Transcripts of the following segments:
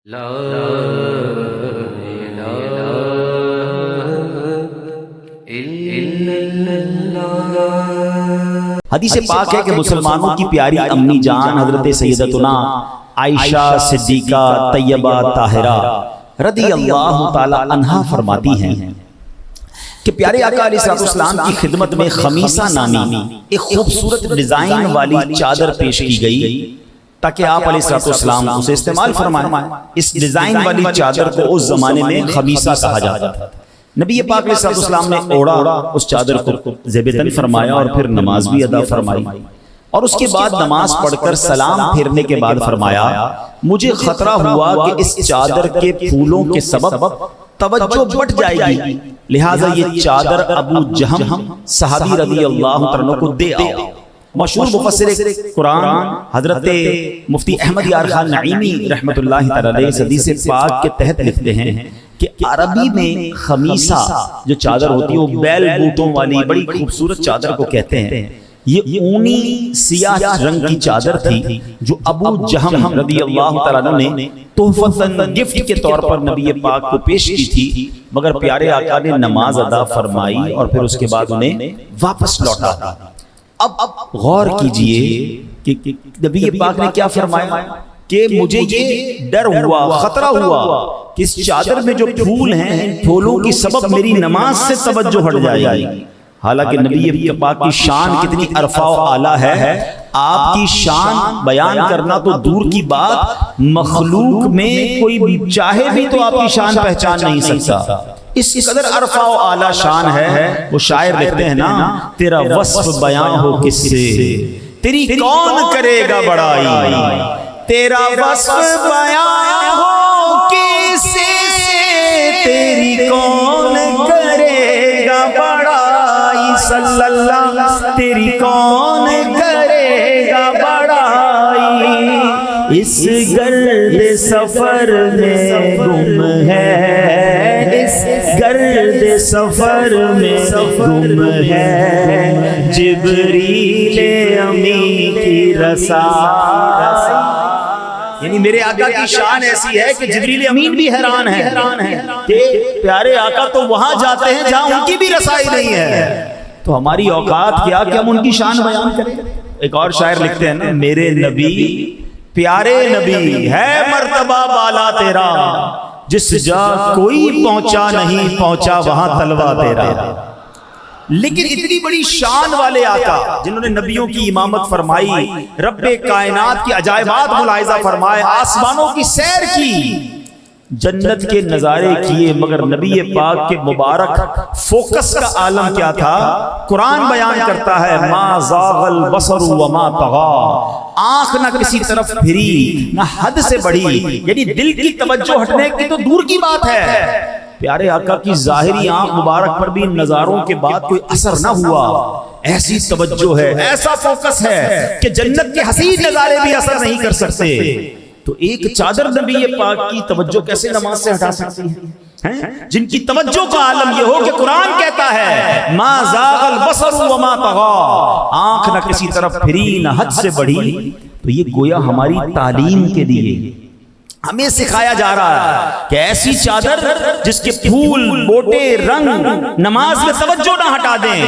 لا الہ الا اللہ۔ حدیث پاک ہے کہ مسلمانوں کی پیاری امی جان حضرت سیدتنا عائشہ صدیقہ طیبہ طاہرہ رضی اللہ تعالی عنہا فرماتی ہیں کہ پیارے آقا علیہ السلام کی خدمت میں خمیسہ نامی ایک خوبصورت ڈیزائن والی چادر پیش کی گئی تاکہ آپ علیہ السلام اسے استعمال فرمائیں۔ اس ڈیزائن والی چادر کو اس زمانے میں خمیسہ کہا جاتا تھا۔ نبی پاک علیہ السلام نے اوڑا اس چادر کو زیب تن فرمایا اور پھر نماز بھی ادا فرمائی، اور اس کے بعد نماز پڑھ کر سلام پھیرنے کے بعد فرمایا مجھے خطرہ ہوا کہ اس چادر کے پھولوں کے سبب توجہ بٹ جائے گی، لہٰذا یہ چادر ابو جہم صحابی رضی اللہ عنہ کو دے آؤ۔ مشہور مفسر قرآن حضرت مفتی احمد یار خان نعیمی رحمت اللہ تعالی علیہ حدیث پاک کے تحت لکھتے ہیں کہ عربی میں خمیسہ جو چادر ہوتی ہے وہ بیل بوٹوں والی بڑی خوبصورت چادر کو کہتے ہیں۔ یہ اونی سیاہ رنگ کی چادر تھی جو ابو جہم رضی اللہ تعالیٰ عنہ نے تحفۃً گفٹ کے طور پر نبی پاک کو پیش کی تھی، مگر پیارے آقا نے نماز ادا فرمائی اور پھر اس کے بعد انہیں واپس لوٹا۔ اب غور کیجئے کہ نبی پاک نے کیا فرمایا کہ مجھے یہ ڈر ہوا، خطرہ ہوا کہ اس چادر میں جو پھول ہیں ان پھولوں کی سبب میری نماز سے توجہ ہٹ جائے گی۔ حالانکہ نبی پاک کی شان کتنی عرفہ و اعلیٰ ہے، آپ کی شان بیان کرنا تو دور کی بات، مخلوق میں کوئی چاہے بھی تو آپ کی شان پہچان نہیں سکتا، اس قدر عرفہ و اعلیٰ شان ہے۔ وہ شاعر لکھتے ہیں نا تیرا وصف بیان ہو کس سے تیری کون کرے گا بڑائی، تیرا وصف بیان ہو کس سے تیری کون کرے گا بڑائی، صلی اللہ تیری کون کرے گا بڑائی، اس گرد سفر میں گم ہے، اس گرد سفر میں گم ہے، جبریل امین کی رسائی۔ یعنی میرے آقا کی شان ایسی ہے کہ جبریل امین بھی حیران ہے کہ پیارے آقا تو وہاں جاتے ہیں جہاں ان کی بھی رسائی نہیں ہے، تو ہماری اوقات کیا کہ ہم ان کی شان بیان کریں۔ ایک اور شاعر لکھتے ہیں نا میرے نبی پیارے نبی ہے مرتبہ بالا تیرا، جس جا کوئی پہنچا نہیں پہنچا وہاں تلوا تیرا۔ لیکن اتنی بڑی شان والے آقا جنہوں نے نبیوں کی امامت فرمائی، رب کائنات کی عجائبات ملاحظہ فرمائے، آسمانوں کی سیر کی، جنت کے نظارے کیے، مگر نبی پاک کے مبارک فوکس کا عالم کیا تھا؟ قرآن بیان کرتا ہے ما زاغ البصر وما طغى، آنکھ نہ کسی طرف پھری نہ حد سے بڑھی، یعنی دل کی توجہ ہٹنے کی تو دور کی بات ہے، پیارے آقا کی ظاہری آنکھ مبارک پر بھی نظاروں کے بعد کوئی اثر نہ ہوا۔ ایسی توجہ ہے، ایسا فوکس ہے کہ جنت کے حسین نظارے بھی اثر نہیں کر سکتے، تو ایک چادر نبی پاک کی توجہ کیسے نماز سے ہٹا سکتی ہے؟ جن کی توجہ کا عالم یہ ہو کہ قرآن کہتا ہے ما زاغ البصر وما طغى، آنکھ نہ کسی طرف پھری نہ حد سے بڑھی، تو یہ گویا ہماری تعلیم کے لیے ہمیں سکھایا جا رہا ہے کہ ایسی چادر جس کے پھول بوٹے رنگ نماز میں توجہ نہ ہٹا دیں۔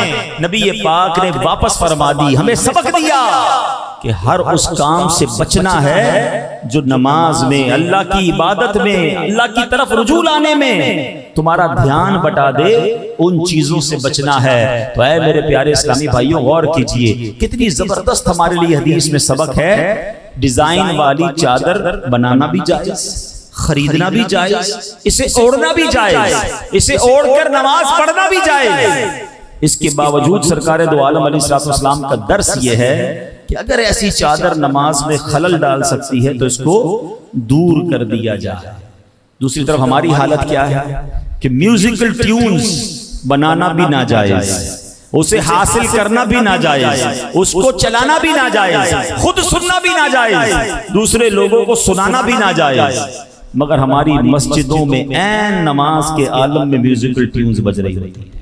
نبی پاک نے واپس فرما دی، ہمیں سبق دیا کہ ہر اس کام سے بچنا ہے جو نماز میں، اللہ کی عبادت میں، اللہ کی طرف رجوع لانے میں تمہارا دھیان بٹا دے، ان چیزوں سے بچنا ہے۔ تو اے میرے پیارے اسلامی بھائیوں غور کیجئے کتنی زبردست ہمارے لیے حدیث میں سبق ہے۔ ڈیزائن والی چادر بنانا بھی جائز، خریدنا بھی جائز، اسے اوڑھنا بھی جائز، اسے اوڑھ کر نماز پڑھنا بھی جائز۔ اس کے باوجود سرکار دو عالم علیہ السلام کا درس یہ ہے کہ اگر ایسی چادر نماز میں خلل ڈال سکتی ہے تو اس کو دور کر دیا جائے۔ دوسری طرف ہماری حالت کیا ہے کہ میوزیکل ٹیونز بنانا بھی ناجائز، اسے حاصل کرنا بھی ناجائز، اس کو چلانا بھی ناجائز، خود سننا بھی ناجائز، دوسرے لوگوں کو سنانا بھی ناجائز، مگر ہماری مسجدوں میں عین نماز کے عالم میں میوزیکل ٹیونز بج رہی ہوتی ہیں۔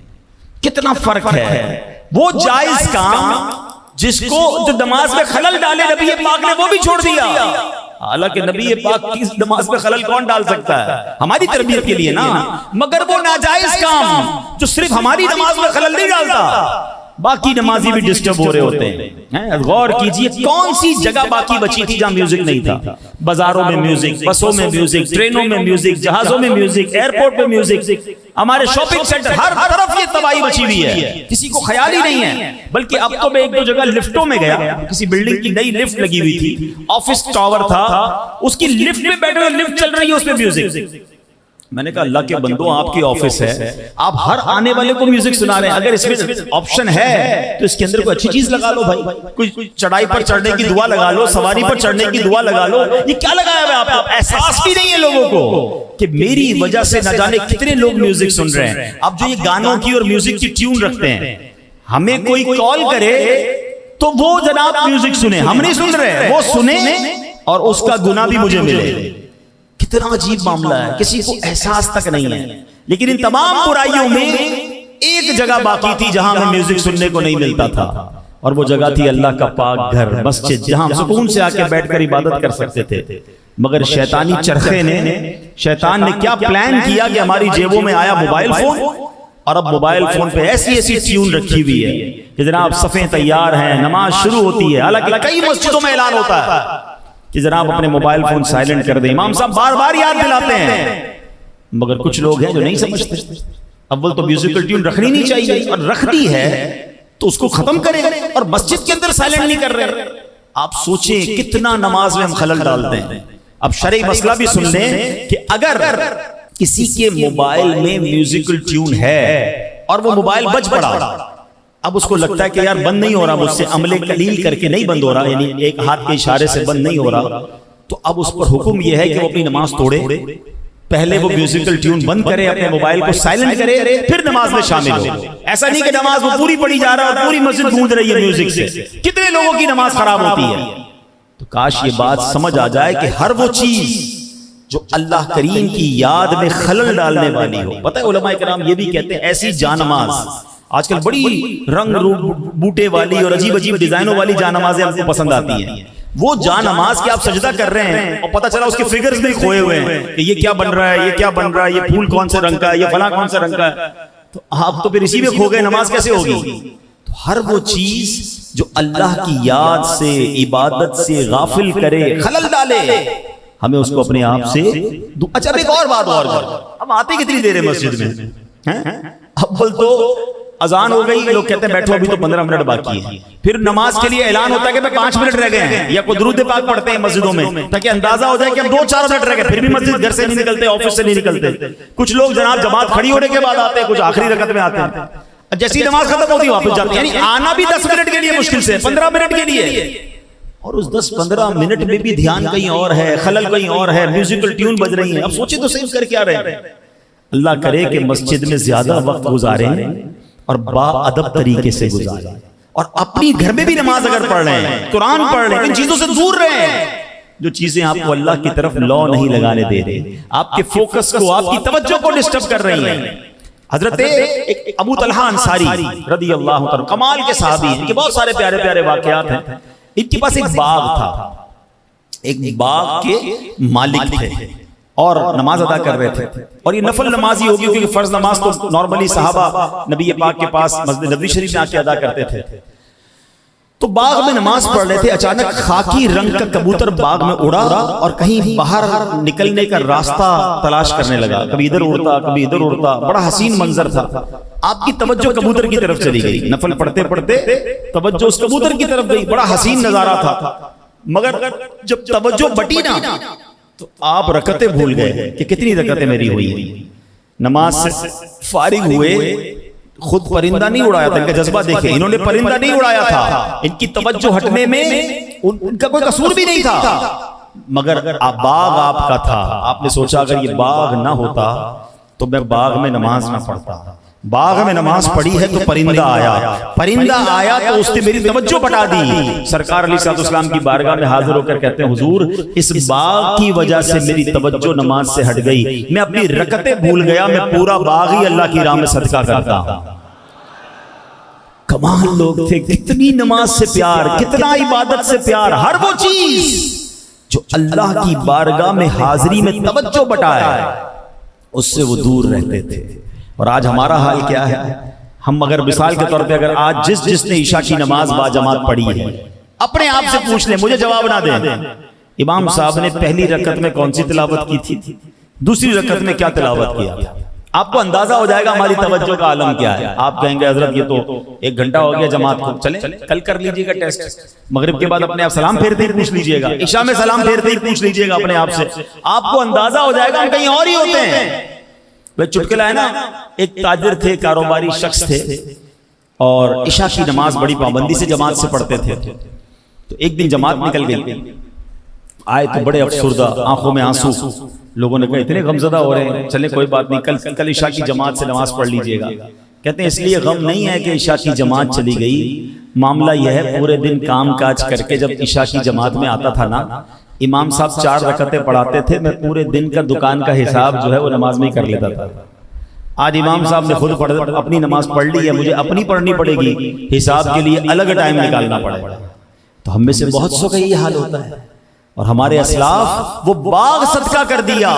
کتنا فرق ہے، وہ جائز کام جس کو جو نماز میں خلل ڈالے نبی پاک نے وہ بھی چھوڑ دیا، حالانکہ نبی پاک کی نماز میں خلل کون ڈال سکتا ہے؟ ہماری تربیت کے لیے نا، مگر وہ ناجائز کام جو صرف ہماری نماز میں خلل نہیں ڈالتا، باقی نمازی بھی ڈسٹرب ہو رہے ہوتے ہیں۔ غور کیجئے کون سی جگہ باقی بچی تھی جہاں میوزک نہیں تھا؟ بازاروں میں میوزک، بسوں میں میوزک، ٹرینوں میں میوزک، جہازوں میں میوزک، ایئرپورٹ پہ میوزک، ہمارے شاپنگ سینٹر، ہر طرف یہ تباہی بچی ہوئی ہے، کسی کو خیال ہی نہیں ہے۔ بلکہ اب تو میں ایک دو جگہ لفٹوں میں گیا، کسی بلڈنگ کی نئی لفٹ لگی ہوئی تھی، آفس ٹاور تھا، اس کی لفٹ میں بیٹھے ہوئے، لفٹ چل رہی ہے، اس میں میوزک۔ میں نے کہا اللہ کے بندوں، آپ کی آفس ہے، آپ ہر آنے والے کو میوزک سنا رہے ہیں، اگر اس میں آپشن ہے تو اس کے اندر کوئی اچھی چیز لگا لو بھائی، کوئی چڑھائی پر چڑھنے کی دعا لگا لو، سواری پر چڑھنے کی دعا لگا لو۔ یہ کیا لگایا ہوا ہے آپ کو؟ احساس بھی نہیں ہے لوگوں کو کہ میری وجہ سے نہ جانے کتنے لوگ میوزک سن رہے ہیں۔ اب جو یہ گانوں کی اور میوزک کی ٹیون رکھتے ہیں، ہمیں کوئی کال کرے تو وہ جناب میوزک سنے، ہم نہیں سن رہے، وہ سنے اور اس کا گناہ بھی مجھے ملے۔ کتنا عجیب معاملہ ہے، کسی کو احساس تک نہیں ہے۔ لیکن ان تمام برائیوں میں ایک جگہ باقی تھی جہاں ہمیں میوزک سننے کو نہیں ملتا تھا، اور وہ جگہ تھی اللہ کا پاک گھر، مسجد، جہاں ہم سکون سے آ کے بیٹھ کر عبادت کر سکتے تھے۔ مگر شیطانی چرخے نے، شیطان نے کیا پلان کیا کہ ہماری جیبوں میں آیا موبائل فون، اور اب موبائل فون پہ ایسی ایسی ٹیون رکھی ہوئی ہے کہ جناب صفیں تیار ہیں، نماز شروع ہوتی ہے، حالانکہ کئی مسجدوں میں اعلان ہوتا ہے کہ جناب اپنے موبائل فون سائلنٹ کر دیں، امام صاحب بار بار یاد دلاتے ہیں، مگر کچھ لوگ ہیں جو نہیں سمجھتے۔ اول تو میوزیکل ٹیون رکھنی نہیں چاہیے، اور رکھتی ہے تو اس کو ختم کریں، اور مسجد کے اندر سائلنٹ نہیں کر رہے۔ آپ سوچیں کتنا نماز میں ہم خلل ڈالتے ہیں۔ اب شرعی مسئلہ بھی سن لیں کہ اگر کسی کے موبائل میں میوزیکل ٹیون ہے اور وہ موبائل بج پڑا، اب اس کو لگتا ہے کہ یار بند نہیں ہو رہا مجھ سے، عمل قلیل کر کے نہیں بند ہو رہا، یعنی ایک ہاتھ کے اشارے سے بند نہیں ہو رہا، تو اب اس پر حکم یہ ہے کہ وہ اپنی نماز توڑے، پہلے وہ میوزیکل ٹیون بند کرے، اپنے موبائل کو سائلنٹ کرے، پھر نماز میں شامل ہو۔ ایسا نہیں کہ نماز وہ پوری پڑھی جا رہا ہے اور پوری مسجد گونج رہی ہے میوزک سے، کتنے لوگوں کی نماز خراب ہوتی ہے۔ تو کاش یہ بات سمجھ آ جائے کہ ہر وہ چیز جو اللہ کریم کی یاد میں خلل ڈالنے والی ہو۔ پتہ ہے علماء کرام یہ بھی کہتے ہیں ایسی جانماز، آج کل بڑی رنگ روپ بوٹے والی اور عجیب عجیب ڈیزائنوں والی جانمازیں ہم کو پسند آتی ہیں، وہ جانماز کہ آپ سجدہ کر رہے ہیں اور پتہ چلا اس کے فگرز بھی کھوئے ہوئے ہیں کہ یہ کیا بن رہا ہے، یہ کیا بن رہا ہے، یہ پھول کون سے رنگ کا ہے، یہ فلاں کون سے رنگ کا ہے، تو آپ تو پھر اسی میں کھو گئے، نماز کیسے ہوگی؟ تو ہر وہ چیز جو اللہ کی یاد سے، عبادت سے غافل کرے، خلل ڈالے، ہمیں اس کو اپنے آپ سے۔ اچھا ایک اور بات اور کرو، ہم آتے کتنی دیر ہے مسجد میں؟ اول تو اذان ہو گئی، لوگ کہتے ہیں بیٹھو ابھی تو 15 منٹ باقی ہے، پھر نماز کے لیے اعلان ہوتا ہے کہ 5 منٹ رہ گئے ہیں، یا کوئی درود پاک پڑھتے ہیں مسجدوں میں تاکہ اندازہ ہو جائے کہ اب 2-4 منٹ رہ گئے، پھر بھی مسجد گھر سے نہیں نکلتے، آفس سے نہیں نکلتے۔ کچھ لوگ جناب جماعت کھڑی ہونے کے بعد آتے ہیں، کچھ آخری رکعت میں آتے ہیں، جیسی نماز ختم ہوتی ہے واپس جاتے ہیں، یعنی آنا بھی 10 منٹ کے لیے مشکل سے 15 منٹ کے لیے، اور اس 10-15 منٹ میں بھی دھیان کہیں اور ہے، خلل کہیں اور ہے، میوزیکل ٹیون بج رہی ہیں۔ اب سوچیں تو صحیح کر کیا رہے ہیں۔ اللہ کرے کہ مسجد میں زیادہ وقت گزاریں اور با ادب طریقے سے گزاریں، اور اپنی گھر میں بھی نماز اگر پڑھ رہے ہیں، قرآن پڑھ رہے ہیں، ان چیزوں سے دور رہیں جو چیزیں آپ کو اللہ کی طرف لو نہیں لگانے دے رہے، آپ کے فوکس کو، آپ کی توجہ کو ڈسٹرب کر رہی ہیں۔ حضرت ابو طلحہ انصاری رضی اللہ عنہ کمال کے صحابی ہیں، ان کے بہت سارے پیارے پیارے واقعات ہیں۔ ان کے پاس ایک باغ تھا، ایک باغ کے مالک تھے اور نماز ادا کر رہے تھے، اور یہ نفل نمازی ہوگی کیونکہ فرض نماز تو نارملی صحابہ نبی پاک کے پاس مسجد نبوی شریف میں آ کے ادا کرتے تھے۔ تو باغ میں نماز پڑھ رہے تھے، اچانک خاکی رنگ کا کبوتر باغ میں اڑا اور کہیں باہر نکلنے کا راستہ تلاش کرنے لگا، کبھی ادھر اڑتا کبھی ادھر اڑتا، بڑا حسین منظر تھا۔ آپ کی توجہ کبوتر کی طرف چلی گئی، نفل پڑھتے پڑھتے توجہ اس کبوتر کی طرف گئی، بڑا حسین نظارہ تھا، مگر جب توجہ بٹی نا تو آپ رکعتیں بھول گئے کہ کتنی رکعتیں میری ہوئی ہیں۔ نماز سے فارغ ہوئے، خود پرندہ نہیں اڑایا تھا، ان کا جذبہ دیکھیں، انہوں نے پرندہ نہیں اڑایا تھا، ان کی توجہ ہٹنے میں ان کا کوئی قصور بھی نہیں تھا، مگر باغ آپ کا تھا۔ آپ نے سوچا اگر یہ باغ نہ ہوتا تو میں باغ میں نماز نہ پڑھتا۔ باغ میں نماز پڑھی ہے تو پرندہ آیا تو اس نے میری توجہ بٹا دی۔ سرکار علیہ الصلوۃ والسلام کی بارگاہ میں حاضر ہو کر کہتے ہیں حضور اس باغ کی وجہ سے میری توجہ نماز سے ہٹ گئی، میں اپنی رکعتیں بھول گیا، میں پورا باغ ہی اللہ کی راہ میں صدقہ کرتا ہوں۔ کمال لوگ تھے، کتنی نماز سے پیار، کتنا عبادت سے پیار، ہر وہ چیز جو اللہ کی بارگاہ میں حاضری میں توجہ بٹائے اس سے وہ دور رہتے تھے. اور آج ہمارا حال کیا ہے؟ ہم اگر مثال کے طور پہ اگر آج جس نے عشاء کی نماز با جماعت پڑھی ہے اپنے آپ سے پوچھ لیں, مجھے جواب نہ دیں, امام صاحب نے پہلی رکعت میں کون سی تلاوت کی تھی, دوسری رکعت میں کیا تلاوت کیا تھا؟ آپ کو اندازہ ہو جائے گا ہماری توجہ کا عالم کیا ہے. آپ کہیں گے حضرت یہ تو 1 گھنٹہ ہو گیا جماعت کو, چلیں کل کر لیجئے گا ٹیسٹ, مغرب کے بعد اپنے آپ سلام پھیرتے ہی پوچھ لیجئے گا, عشاء میں سلام پھیرتے ہی پوچھ لیجئے گا اپنے آپ سے, آپ کو اندازہ ہو جائے گا ہم کہیں اور ہی ہوتے ہیں. وہ چٹکلا ہے نا, ایک تاجر تھے, کاروباری شخص تھے, اور عشاء کی نماز بڑی پابندی سے جماعت سے پڑھتے تھے. تو ایک دن جماعت نکل گئی, آئے تو بڑے افسردہ, آنکھوں میں آنسو. لوگوں نے کہا اتنے غمزدہ ہو رہے ہیں, چلے کوئی بات نہیں, کل عشاء کی جماعت سے نماز پڑھ لیجئے گا. کہتے ہیں اس لیے غم نہیں ہے کہ عشاء کی جماعت چلی گئی, معاملہ یہ ہے پورے دن کام کاج کر کے جب عشاء کی جماعت میں آتا تھا نا, امام صاحب 4 رکعتیں پڑھاتے تھے, میں پورے دن کا دکان کا حساب جو ہے وہ نماز میں ہی کر لیتا تھا. آج امام صاحب نے خود اپنی نماز پڑھ لی ہے, مجھے اپنی پڑھنی پڑے گی, حساب کے لیے الگ ٹائم نکالنا پڑے گا. تو ہم میں سے بہت سو کا یہ حال ہوتا ہے. اور ہمارے اسلاف وہ باغ صدقہ کر دیا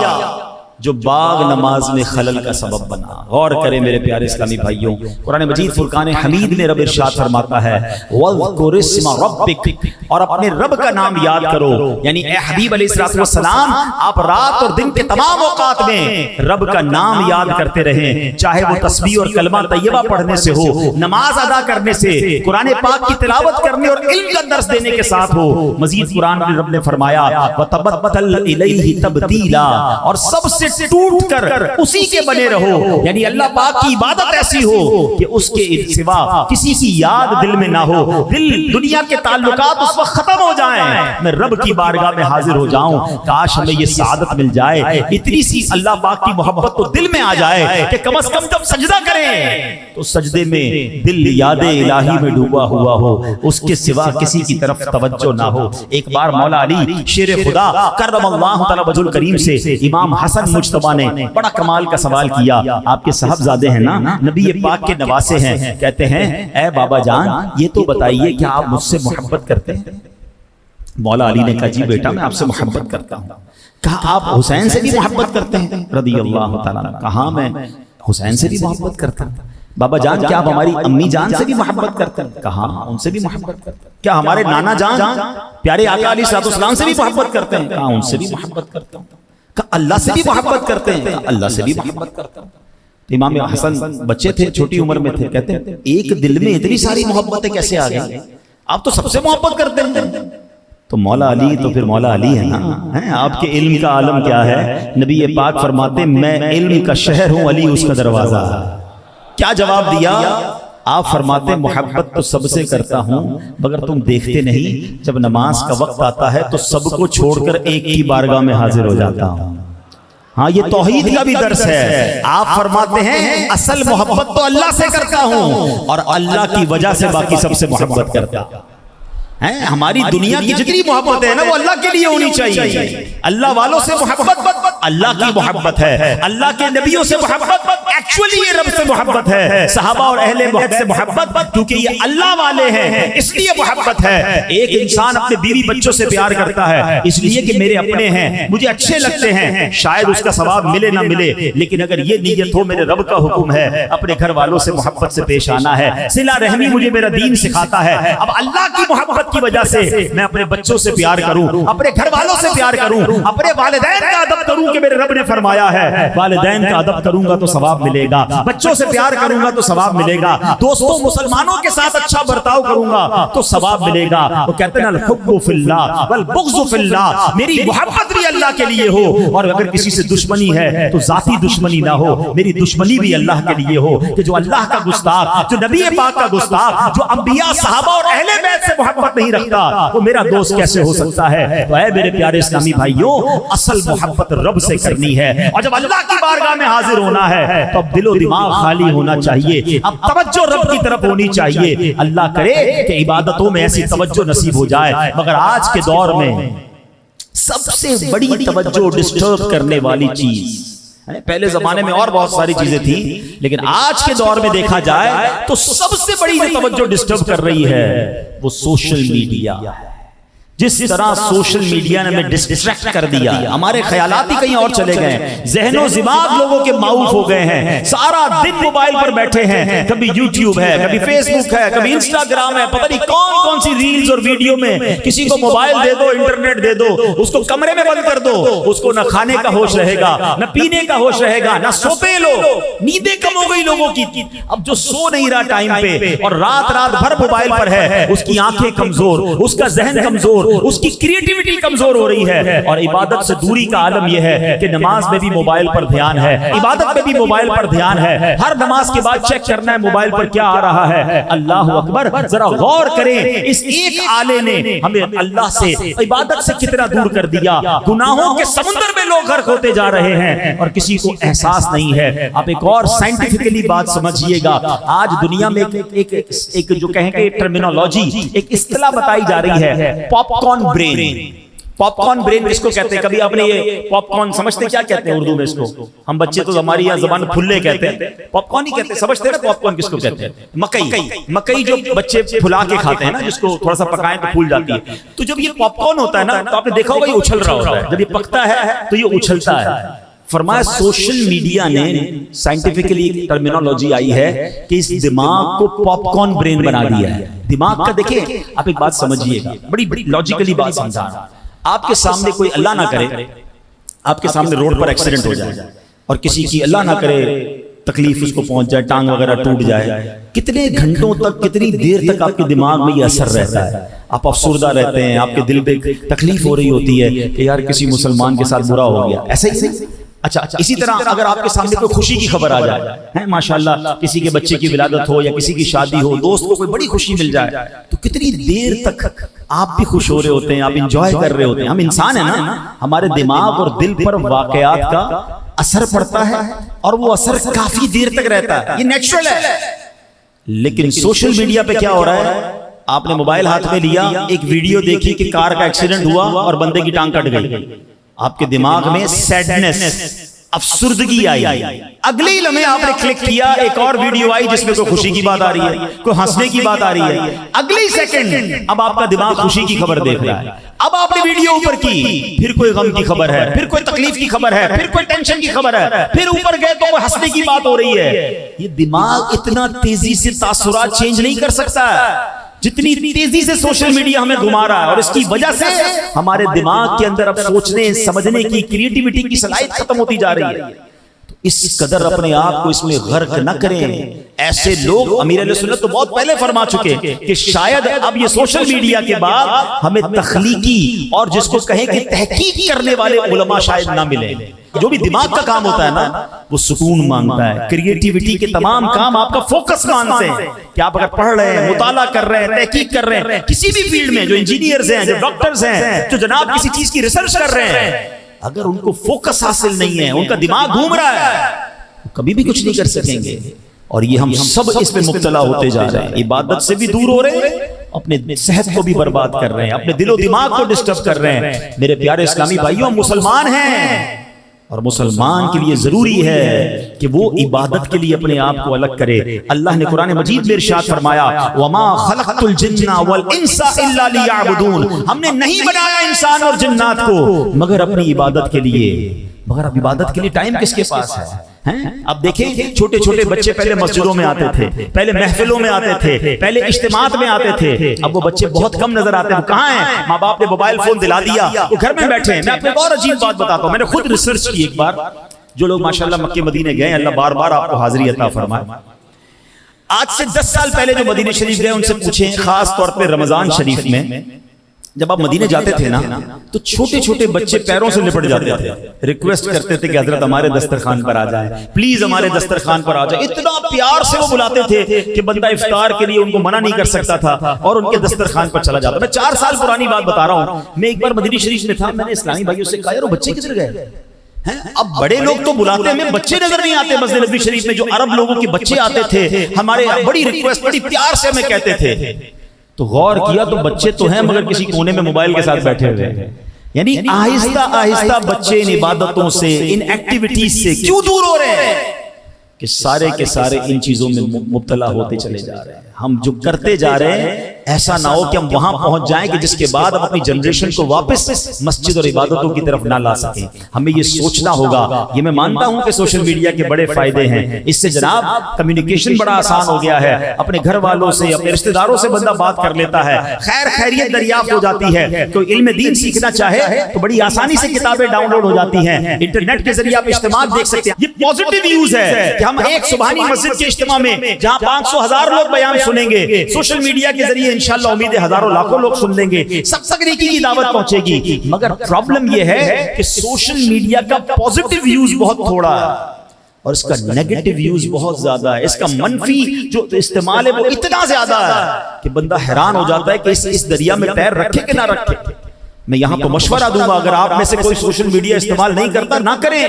جو باغ نماز میں خلل کا سبب بنا. غور کریں میرے پیارے اسلامی بھائیوں, قرآن مجید فرقان حمید میں رب ارشاد فرماتا ہے وَاذْكُرِ اسْمَ رَبِّكَ, اور اپنے رب کا نام یاد کرو. یعنی اے حبیب علیہ السلام, آپ رات اور دن کے تمام اوقات میں رب کا نام یاد کرتے رہیں, چاہے وہ تسبیح اور کلمہ طیبہ پڑھنے سے ہو, نماز ادا کرنے سے, قرآن پاک کی تلاوت کرنے اور علم کا درس دینے کے ساتھ ہو. مزید قرآن میں رب نے فرمایا وَتَبَتَّلْ إِلَيْهِ تَبْتِيلًا, اور سب سے ٹوٹ کر اسی کے بنے رہو. یعنی اللہ پاک کی عبادت ایسی ہو کہ اس کے سوا کسی کی یاد دل میں نہ ہو, دل دنیا کے تعلقات اس وقت ختم ہو جائیں, میں رب کی بارگاہ میں حاضر ہو جاؤں. کاش ہمیں یہ سعادت مل جائے, اتنی سی اللہ پاک کی محبت تو دل میں آ جائے کہ کم از کم جب سجدہ کریں تو سجدے میں دل یاد الہی میں ڈوبا ہوا ہو, اس کے سوا کسی کی طرف توجہ نہ ہو. ایک بار مولا علی شیر خدا کرم اللہ تعالی وجہ الکریم سے امام حسن مجتبی نے بڑا کمال کا سوال کیا. آپ کے صاحبزادے ہیں نا, نبی پاک کے نواسے ہیں, کہتے ہیں اے بابا جان یہ تو بتائیے کیا آپ مجھ سے محبت کرتے ہیں؟ مولا علی نے کہا جی بیٹا میں آپ سے محبت کرتا ہوں. کہا آپ حسین سے بھی محبت کرتے ہیں رضی اللہ تعالیٰ عنہ؟ کہا میں حسین سے بھی محبت کرتا ہوں. بابا جان کیا آپ ہماری امی جان سے بھی محبت کرتے ہیں؟ کہا ان سے بھی محبت کرتے ہیں. کیا ہمارے نانا جان پیارے آقا علیہ السلام سے بھی محبت کرتے ہیں؟ کہا ان سے بھی محبت کرتا ہوں. اللہ سے بھی محبت کرتے ہیں؟ اللہ سے بھی محبت کرتا ہوں. امام حسن بچے تھے, چھوٹی عمر میں تھے, کہتے ہیں ایک دل میں اتنی ساری محبتیں کیسے آ گئی, آپ تو سب سے محبت کرتے ہیں. تو مولا علی تو پھر مولا علی ہے نا, آپ کے علم کا عالم کیا ہے. نبی پاک فرماتے میں علم کا شہر ہوں, علی اس کا دروازہ. کیا جواب دیا؟ آپ فرماتے محبت تو سب سے کرتا ہوں مگر تم دیکھتے نہیں, جب نماز کا وقت آتا ہے تو سب کو چھوڑ کر ایک کی بارگاہ میں حاضر ہو جاتا ہوں. ہاں یہ توحید کا بھی درس ہے. آپ فرماتے ہیں اصل محبت تو اللہ سے کرتا ہوں اور اللہ کی وجہ سے باقی سب سے محبت کرتا ہوں. ہماری دنیا کی جتنی محبت ہے نا وہ اللہ کے لیے ہونی چاہیے. اللہ والوں سے محبت اللہ کی محبت ہے, اللہ کے نبیوں سے محبت ایکچولی یہ رب سے محبت ہے, صحابہ اور اہل بیت سے محبت کیونکہ یہ اللہ والے ہیں اس لیے محبت ہے. ایک انسان اپنے بیوی بچوں سے پیار کرتا ہے اس لیے کہ میرے اپنے ہیں, مجھے اچھے لگتے ہیں, شاید اس کا ثواب ملے نہ ملے, لیکن اگر یہ نیت ہو میرے رب کا حکم ہے اپنے گھر والوں سے محبت سے پیش آنا ہے, صلہ رحمی مجھے میرا دین سکھاتا ہے, اب اللہ کی محبت کی وجہ سے میں اپنے بچوں سے پیار کروں, اپنے گھر والوں سے پیار کروں, اپنے والدین کا ادب کروں کہ میرے رب نے فرمایا ہے والدین کا ادب کروں گا تو ثواب ملے گا, بچوں سے پیار کروں گا تو ثواب ملے گا, دوستوں مسلمانوں کے ساتھ اچھا برتاؤ کروں گا تو ثواب ملے گا. وہ کہتے ہیں الحب فی اللہ والبغض فی اللہ, میری محبت بھی اللہ کے لیے ہو اور اگر کسی سے دشمنی ہے تو ذاتی دشمنی نہ ہو, میری دشمنی بھی اللہ کے لیے ہو کہ جو اللہ کا گستاخ, جو نبی پاک کا گستاخ, جو انبیاء صحابہ اور اہل بیت سے محبت نہیں رکھتا وہ میرا دوست کیسے ہو سکتا ہے. تو اے میرے پیارے اسلامی بھائیوں اصل محبت رب سے کرنی ہے, اور جب اللہ کی بارگاہ میں حاضر ہونا ہے تو اب دل و دماغ خالی ہونا چاہیے, اب توجہ رب کی طرف ہونی چاہیے. اللہ کرے کہ عبادتوں میں ایسی توجہ نصیب ہو جائے. مگر آج کے دور میں سب سے بڑی توجہ ڈسٹرب کرنے والی چیز, پہلے زمانے میں اور بہت ساری چیزیں تھیں لیکن آج کے دور میں دیکھا جائے تو سب سے بڑی جو توجہ ڈسٹرب کر رہی ہے وہ سوشل میڈیا ہے. جس طرح سوشل میڈیا نے ہمیں ڈسٹریکٹ کر دیا، ہمارے خیالات ہی کہیں اور چلے گئے ہیں، ذہن و دماغ لوگوں کے معاف ہو گئے ہیں، سارا دن موبائل پر بیٹھے ہیں، کبھی یوٹیوب ہے، کبھی فیس بک ہے، کبھی انسٹاگرام ہے، پتہ نہیں کون کون سی ریلز اور ویڈیو میں کسی کو موبائل دے دو، انٹرنیٹ دے دو، اس کو کمرے میں بند کر دو، اس کو نہ کھانے کا ہوش رہے گا، نہ پینے کا ہوش رہے گا، نہ سوتے لو، نیندیں کم ہو گئی لوگوں کی۔ اب جو سو نہیں رہا ٹائم پہ اور رات بھر موبائل پر ہے، اس کی آنکھیں کمزور، اس کا ذہن کمزور، اس کی کریٹیوٹی کمزور ہو رہی ہے، اور عبادت سے دوری کا عالم یہ ہے کہ نماز میں بھی موبائل پر دھیان ہے، عبادت میں بھی موبائل پر دھیان ہے، ہر نماز کے بعد چیک کرنا ہے موبائل پر کیا آ رہا ہے۔ اللہ اکبر، ذرا غور کریں اس ایک آلے نے ہمیں اللہ سے، عبادت سے کتنا دور کر دیا۔ گناہوں کے سمندر میں لوگ غرق ہوتے جا رہے ہیں اور کسی کو احساس نہیں ہے۔ آپ ایک اور سائنٹیفکلی بات سمجھیے گا، آج دنیا میں ایک جو کہیں کہ ٹرمینالوجی، ایک اصطلاح بتائی جا رہی ہے، پاپ کارن برین۔ پاپ کارن برین کس کو کہتے ہیں؟ کبھی آپ نے یہ پاپ کارن سمجھتے کیا کہتے ہیں اردو میں اس کو؟ ہم بچے تو ہماری یہاں زبان پھلے کہتے ہیں، پاپ کارن ہی کہتے ہیں، سمجھتے ہیں نا پاپ کارن کس کو کہتے ہیں؟ مکئی جو بچے پھلا کے کھاتے ہیں نا، جس کو تھوڑا سا پکائیں تو پھول جاتی ہے، تو جب یہ پاپ کارن ہوتا ہے نا تو آپ نے دیکھا ہوگا یہ اچھل رہا ہوتا ہے، جب یہ پکتا ہے تو یہ اچھلتا ہے۔ فرمایا سوشل میڈیا نے سائنٹیفکلی ٹرمینالوجی آئی ہے کہ اس دماغ کو پاپ کارن برین بنا دیا ہے۔ دماغ کا دیکھیں، آپ ایک بات سمجھیے گا، بڑی لاجیکلی بات سمجھا رہا ہوں۔ آپ کے سامنے کوئی اللہ نہ کرے، آپ کے سامنے روڈ پر ایکسیڈنٹ ہو جائے اور کسی کی اللہ نہ کرے تکلیف اس کو پہنچ جائے، ٹانگ وغیرہ ٹوٹ جائے، کتنے گھنٹوں تک، کتنی دیر تک آپ کے دماغ میں یہ اثر رہتا ہے؟ آپ افسردہ رہتے ہیں، آپ کے دل پہ تکلیف ہو رہی ہوتی ہے کہ یار کسی مسلمان کے ساتھ برا ہو گیا، ایسا ہی نہیں؟ اچھا، اسی طرح اگر آپ کے سامنے کوئی خوشی کی خبر آ جائے، ماشاءاللہ کسی کے بچے کی ولادت ہو یا کسی کی شادی ہو، دوست کو کوئی بڑی خوشی مل جائے، تو کتنی دیر تک آپ بھی خوش ہو رہے ہوتے ہیں، آپ انجوائے کر رہے ہوتے ہیں۔ ہم انسان ہیں نا، ہمارے دماغ اور دل پر واقعات کا اثر پڑتا ہے اور وہ اثر کافی دیر تک رہتا ہے، یہ نیچرل ہے۔ لیکن سوشل میڈیا پہ کیا ہو رہا ہے؟ آپ نے موبائل ہاتھ میں لیا، ایک ویڈیو دیکھی کہ کار کا ایکسیڈنٹ ہوا اور بندے کی ٹانگ کٹ گئی، آپ کے دماغ میں سیڈنس، افسردگی آئی، اگلے ہی لمحے آپ نے کلک کیا، ایک اور ویڈیو آئی جس میں کوئی خوشی کی بات آ رہی ہے، کوئی ہنسنے کی بات آ رہی ہے، اگلے ہی سیکنڈ اب آپ کا دماغ خوشی کی خبر دیکھ رہا ہے۔ اب آپ نے ویڈیو اوپر کی، پھر کوئی غم کی خبر ہے، پھر کوئی تکلیف کی خبر ہے، پھر کوئی ٹینشن کی خبر ہے، پھر اوپر گئے تو کوئی ہنسنے کی بات ہو رہی ہے۔ یہ دماغ اتنا تیزی سے تاثرات چینج نہیں کر سکتا جتنی تیزی سے سوشل میڈیا ہمیں گھما رہا ہے، اور اس کی وجہ سے ہمارے دماغ کے اندر اب سوچنے سمجھنے کی، کریٹیوٹی کی صلاحیت ختم ہوتی جا رہی ہے۔ اس قدر اپنے آپ کو اس میں غرق نہ کریں۔ ایسے لوگ، امیر اہل سنت تو بہت پہلے فرما چکے کہ شاید اب یہ سوشل میڈیا کے بعد ہمیں تخلیقی اور جس کو کہیں کہ تحقیق کرنے والے علماء شاید نہ ملیں۔ جو بھی دماغ کا کام ہوتا ہے نا وہ سکون مانگتا ہے، کریٹیوٹی کے تمام کام آپ کا فوکس مانگتے ہیں کہ آپ اگر پڑھ رہے ہیں، مطالعہ کر رہے ہیں، تحقیق کر رہے ہیں، کسی بھی فیلڈ میں، جو انجینئرز ہیں، جو ڈاکٹرز ہیں، جو جناب کسی چیز کی ریسرچ کر رہے ہیں، اگر ان کو فوکس حاصل نہیں ہے، ان کا دماغ گھوم رہا ہے، کبھی بھی کچھ نہیں کر سکیں گے۔ اور یہ ہم سب اس میں مبتلا ہوتے جا رہے ہیں، عبادت سے بھی دور ہو رہے ہیں، اپنے صحت کو بھی برباد کر رہے ہیں، اپنے دل و دماغ کو ڈسٹرب کر رہے ہیں۔ میرے پیارے اسلامی بھائیوں، ہم مسلمان ہیں اور مسلمان کے لیے ضروری ہے کہ وہ عبادت کے لیے اپنے آپ کو الگ کرے۔ اللہ نے قرآن مجید میں ارشاد فرمایا، وَمَا خَلَقْتُ الْجِنَّ وَالْإِنسَ إِلَّا لِيَعْبُدُونَ، ہم نے نہیں بنایا انسان اور جنات کو مگر اپنی عبادت کے لیے۔ مگر اب عبادت کے لیے ٹائم کس کے پاس ہے؟ اب دیکھیں، چھوٹے چھوٹے بچے پہلے مسجدوں میں آتے تھے، پہلے محفلوں میں آتے تھے، پہلے اجتماعات میں آتے تھے، اب وہ بچے بہت کم نظر آتے ہیں۔ وہ کہاں ہیں؟ ماں باپ نے موبائل فون دلا دیا، وہ گھر میں بیٹھے ہیں۔ میں آپ کو ایک اور عجیب بات بتاتا ہوں، میں نے خود ریسرچ کی ایک بار۔ جو لوگ ماشاءاللہ مکے مدینے گئے، اللہ بار بار آپ کو حاضری عطا فرمائے۔ آج سے 10 سال پہلے جو مدینے شریف گئے ان سے پوچھیں، خاص طور پہ رمضان شریف میں جب آپ مدینے جاتے تھے نا تو چھوٹے چھوٹے بچے پیروں سے لپٹ جاتے تھے، ریکویسٹ کرتے تھے کہ حضرت ہمارے دسترخوان پر آ جائیں، پلیز ہمارے دسترخوان پر آ جائیں۔ اتنا پیار سے وہ بلاتے تھے کہ بندہ افطار کے لیے ان کو منع نہیں کر سکتا تھا اور ان کے دسترخوان پر چلا جاتا۔ میں 4 سال پرانی بات بتا رہا ہوں۔ میں ایک بار مدینے شریف میں تھا، میں نے اسلامی بھائیوں سے کہا، یار وہ بچے کدھر گئے؟ اب بڑے لوگ تو بلاتے ہیں، بچے نظر نہیں آتے مسجد نبوی شریف میں۔ جو عرب لوگوں کے بچے آتے تھے ہمارے، بڑی ریکویسٹ، بڑی پیار سے ہمیں کہتے تھے۔ تو غور کیا تو بچے تو ہیں مگر کسی کونے میں موبائل کے ساتھ بیٹھے ہوئے ہیں۔ یعنی آہستہ آہستہ بچے ان عبادتوں سے، ان ایکٹیویٹیز سے کیوں دور ہو رہے ہیں کہ سارے کے سارے ان چیزوں میں مبتلا ہوتے چلے جا رہے ہیں۔ ہم جو کرتے جا رہے ہیں ایسا نہ ہو کہ ہم وہاں پہنچ جائیں کہ جس کے بعد ہم اپنی جنریشن کو واپس مسجد اور عبادتوں کی طرف نہ لا سکیں. ہمیں یہ سوچنا ہوگا. یہ میں مانتا ہوں کہ سوشل میڈیا کے بڑے فائدے ہیں, اس سے جناب کمیونیکیشن بڑا آسان ہو گیا ہے, اپنے گھر والوں سے اپنے رشتہ داروں سے بندہ بات کر لیتا ہے, خیر خیریت دریافت ہو جاتی ہے. کوئی علم دین سیکھنا چاہے تو بڑی آسانی سے کتابیں ڈاؤن لوڈ ہو جاتی ہیں, انٹرنیٹ کے ذریعے آپ اجتماع دیکھ سکتے ہیں. یہ پازیٹیو ویوز ہے کہ ہم ایک سبحانی مسجد کے اجتماع میں جہاں 500,000 لوگ بیان سنیں گے, سوشل میڈیا کے ذریعے انشاءاللہ امید ہے ہزاروں لاکھوں لوگ سن لیں گے, سب تک نیکی کی دعوت پہنچے گی. مگر پرابلم یہ ہے کہ سوشل میڈیا کا پازیٹیو ویوز بہت تھوڑا ہے اور اس کا نیگیٹو ویوز بہت زیادہ ہے. اس کا منفی جو استعمال ہے وہ اتنا زیادہ ہے کہ بندہ حیران ہو جاتا ہے کہ اس دریا میں پیر رکھے کہ نہ رکھے. میں یہاں تو مشورہ دوں گا, اگر آپ میں سے کوئی سوشل میڈیا استعمال نہیں کرتا نہ کریں,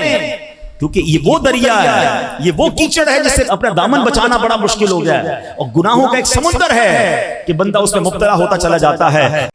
کیونکہ یہ وہ دریا ہے, یہ وہ کیچڑ ہے جس سے اپنا دامن بچانا بڑا مشکل ہو گیا ہے, اور گناہوں کا ایک سمندر ہے کہ بندہ اس میں مبتلا ہوتا چلا جاتا ہے.